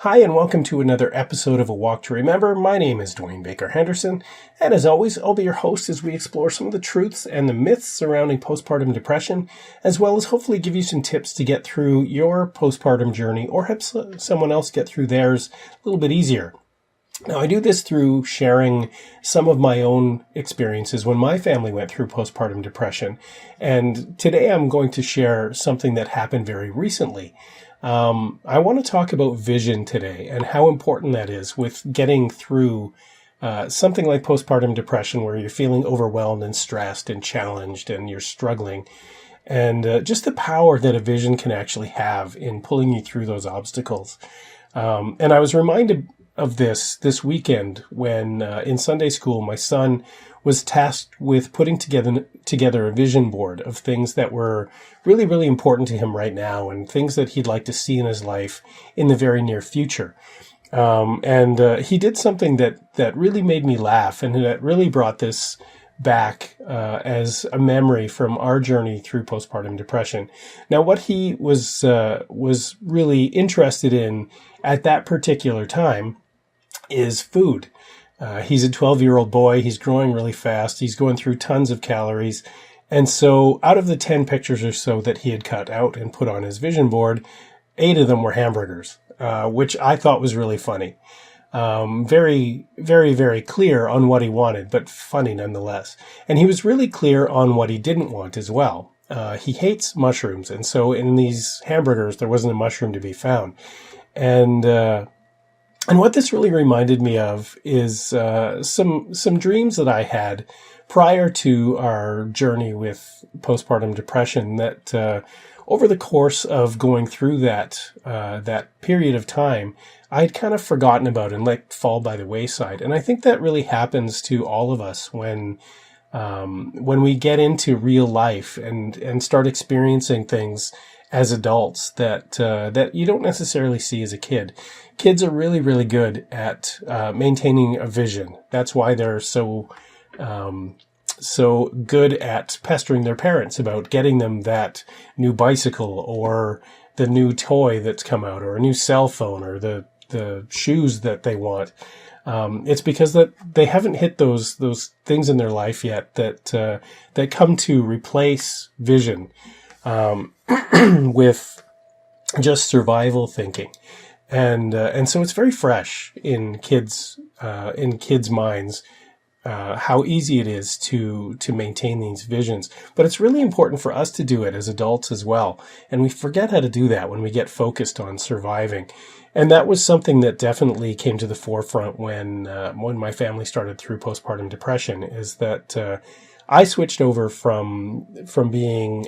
Hi, and welcome to another episode of A Walk to Remember. My name is Dwayne Baker-Henderson, and as always, I'll be your host as we explore some of the truths and the myths surrounding postpartum depression, as well as hopefully give you some tips to get through your postpartum journey or help someone else get through theirs a little bit easier. Now, I do this through sharing some of my own experiences when my family went through postpartum depression, and today I'm going to share something that happened very recently. I want to talk about vision today and how important that is with getting through something like postpartum depression where you're feeling overwhelmed and stressed and challenged and you're struggling. And just the power that a vision can actually have in pulling you through those obstacles. And I was reminded of this weekend when in Sunday school, my son was tasked with putting together a vision board of things that were really, really important to him right now and things that he'd like to see in his life in the very near future. And he did something that really made me laugh and that really brought this back as a memory from our journey through postpartum depression. Now, what he was really interested in at that particular time is food. He's a 12-year-old boy. He's growing really fast. He's going through tons of calories. And so out of the 10 pictures or so that he had cut out and put on his vision board, 8 of them were hamburgers, which I thought was really funny. Very, very, very clear on what he wanted, but funny nonetheless. And he was really clear on what he didn't want as well. He hates mushrooms. And so in these hamburgers, there wasn't a mushroom to be found. And what this really reminded me of is some dreams that I had prior to our journey with postpartum depression that over the course of going through that period of time, I'd kind of forgotten about and let fall by the wayside. And I think that really happens to all of us when we get into real life and start experiencing things as adults that you don't necessarily see as a kid. Kids are really, really good at maintaining a vision. That's why they're so good at pestering their parents about getting them that new bicycle or the new toy that's come out or a new cell phone or the shoes that they want. It's because that they haven't hit those things in their life yet that come to replace vision with just survival thinking. And so it's very fresh in kids' minds, how easy it is to maintain these visions. But it's really important for us to do it as adults as well. And we forget how to do that when we get focused on surviving. And that was something that definitely came to the forefront when my family started through postpartum depression, is that I switched over from being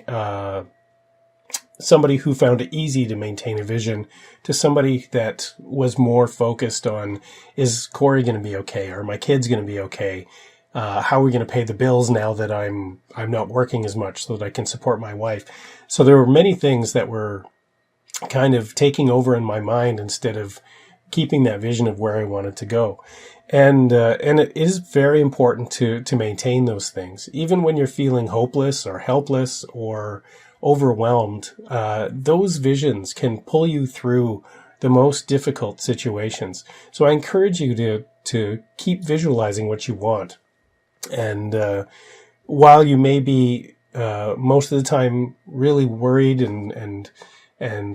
somebody who found it easy to maintain a vision to somebody that was more focused on, is Corey going to be okay? Are my kids going to be okay? How are we going to pay the bills now that I'm not working as much so that I can support my wife? So there were many things that were kind of taking over in my mind instead of keeping that vision of where I wanted to go. And it is very important to maintain those things. Even when you're feeling hopeless or helpless or overwhelmed, those visions can pull you through the most difficult situations. So I encourage you to keep visualizing what you want. And while you may be most of the time really worried and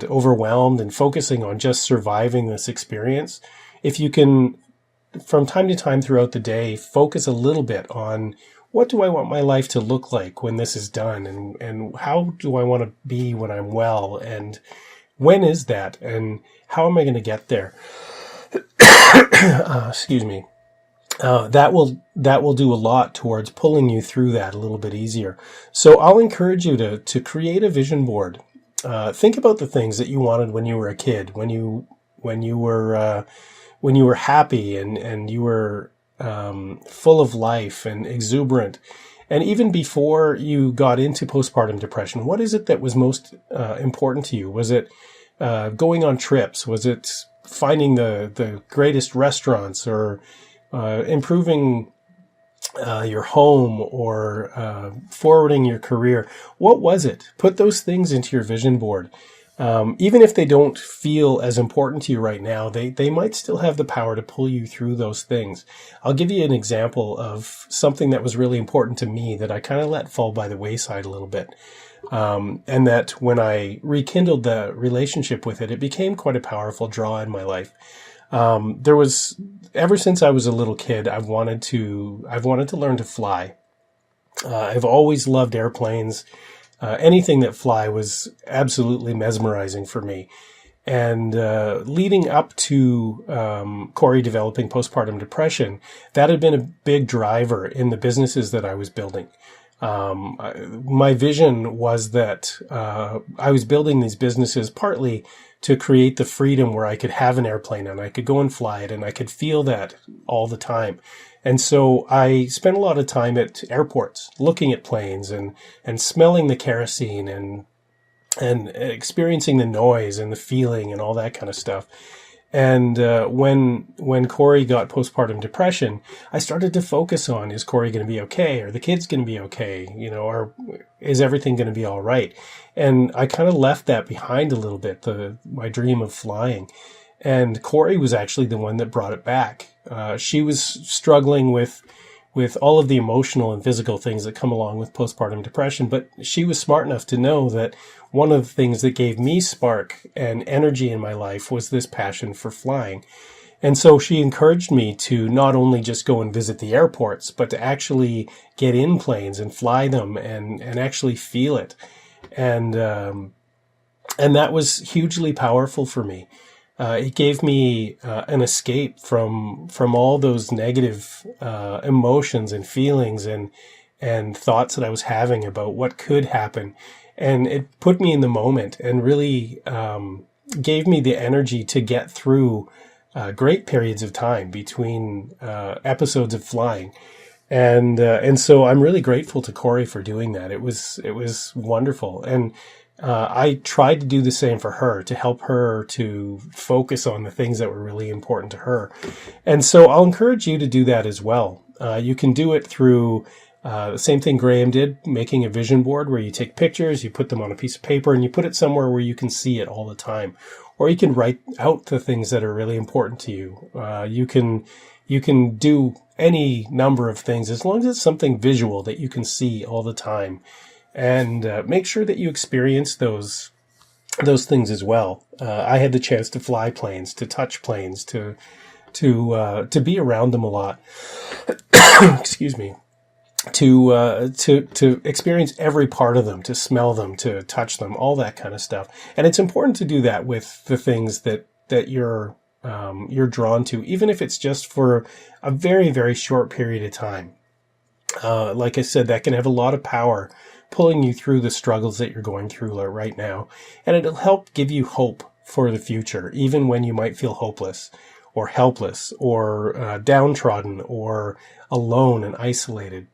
overwhelmed and focusing on just surviving this experience, if you can, from time to time throughout the day, focus a little bit on what do I want my life to look like when this is done, and how do I want to be when I'm well, and when is that, and how am I going to get there? Excuse me. That will do a lot towards pulling you through that a little bit easier. So I'll encourage you to create a vision board. Think about the things that you wanted when you were a kid, when you were happy and you were full of life and exuberant. And even before you got into postpartum depression, what is it that was most important to you? Was it going on trips? Was it finding the greatest restaurants, or improving your home, or forwarding your career? What was it? Put those things into your vision board. Even if they don't feel as important to you right now, they might still have the power to pull you through those things. I'll give you an example of something that was really important to me that I kind of let fall by the wayside a little bit. And that when I rekindled the relationship with it, it became quite a powerful draw in my life. Ever since I was a little kid, I've wanted to learn to fly. I've always loved airplanes. Anything that fly was absolutely mesmerizing for me. And leading up to Corey developing postpartum depression, that had been a big driver in the businesses that I was building. My vision was that I was building these businesses partly to create the freedom where I could have an airplane and I could go and fly it and I could feel that all the time. And so I spent a lot of time at airports looking at planes and smelling the kerosene and experiencing the noise and the feeling and all that kind of stuff. And when Corey got postpartum depression, I started to focus on, is Corey going to be okay? Are the kids going to be okay? Or is everything going to be all right? And I kind of left that behind a little bit, my dream of flying. And Corey was actually the one that brought it back. She was struggling with all of the emotional and physical things that come along with postpartum depression, but she was smart enough to know that one of the things that gave me spark and energy in my life was this passion for flying. And so she encouraged me to not only just go and visit the airports, but to actually get in planes and fly them and actually feel it. And that was hugely powerful for me. It gave me an escape from all those negative emotions and feelings and thoughts that I was having about what could happen. And it put me in the moment and really gave me the energy to get through great periods of time between episodes of flying. And so I'm really grateful to Corey for doing that. It was wonderful. And I tried to do the same for her, to help her to focus on the things that were really important to her. And so I'll encourage you to do that as well. You can do it through the same thing Graham did, making a vision board where you take pictures, you put them on a piece of paper, and you put it somewhere where you can see it all the time. Or you can write out the things that are really important to you. You can do any number of things as long as it's something visual that you can see all the time. And make sure that you experience those things as well. I had the chance to fly planes, to touch planes, to be around them a lot. Excuse me. To experience every part of them, to smell them, to touch them, all that kind of stuff. And it's important to do that with the things that you're drawn to, even if it's just for a very, very short period of time. Like I said, that can have a lot of power pulling you through the struggles that you're going through right now. And it'll help give you hope for the future, even when you might feel hopeless or helpless or downtrodden or alone and isolated.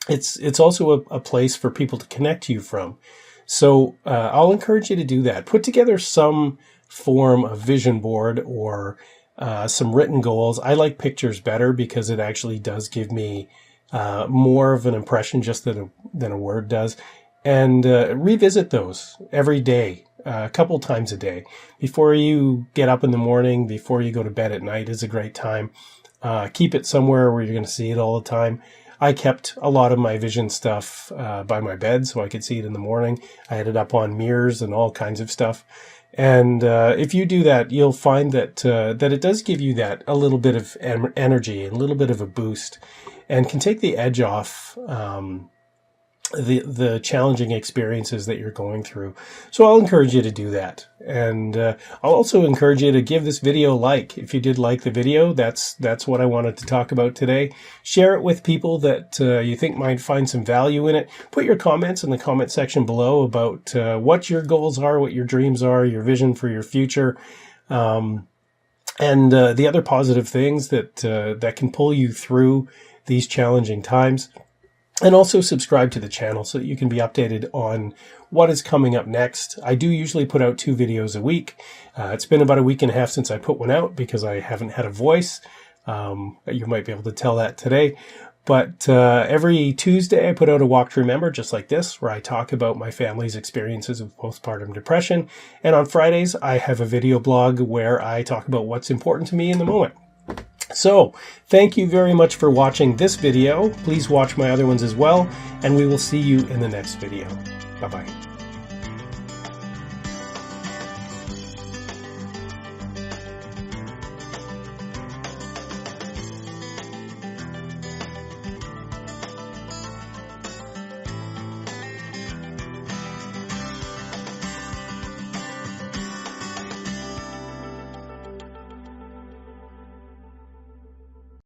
It's also a place for people to connect to you from. So I'll encourage you to do that. Put together some form of vision board or some written goals. I like pictures better because it actually does give me more of an impression just than a word does. And revisit those every day, a couple times a day. Before you get up in the morning, before you go to bed at night is a great time. Keep it somewhere where you're going to see it all the time. I kept a lot of my vision stuff by my bed so I could see it in the morning. I had it up on mirrors and all kinds of stuff. And if you do that, you'll find that it does give you that a little bit of energy, a little bit of a boost, and can take the edge off the challenging experiences that you're going through. So I'll encourage you to do that. And I'll also encourage you to give this video a like. If you did like the video, that's what I wanted to talk about today. Share it with people that you think might find some value in it. Put your comments in the comment section below about what your goals are, what your dreams are, your vision for your future, and the other positive things that can pull you through these challenging times. And also subscribe to the channel so that you can be updated on what is coming up next. I do usually put out 2 videos a week. It's been about a week and a half since I put one out because I haven't had a voice. You might be able to tell that today. But every Tuesday I put out a Walk to Remember just like this, where I talk about my family's experiences with postpartum depression. And on Fridays I have a video blog where I talk about what's important to me in the moment. So thank you very much for watching this video. Please watch my other ones as well, and we will see you in the next video. Bye-bye.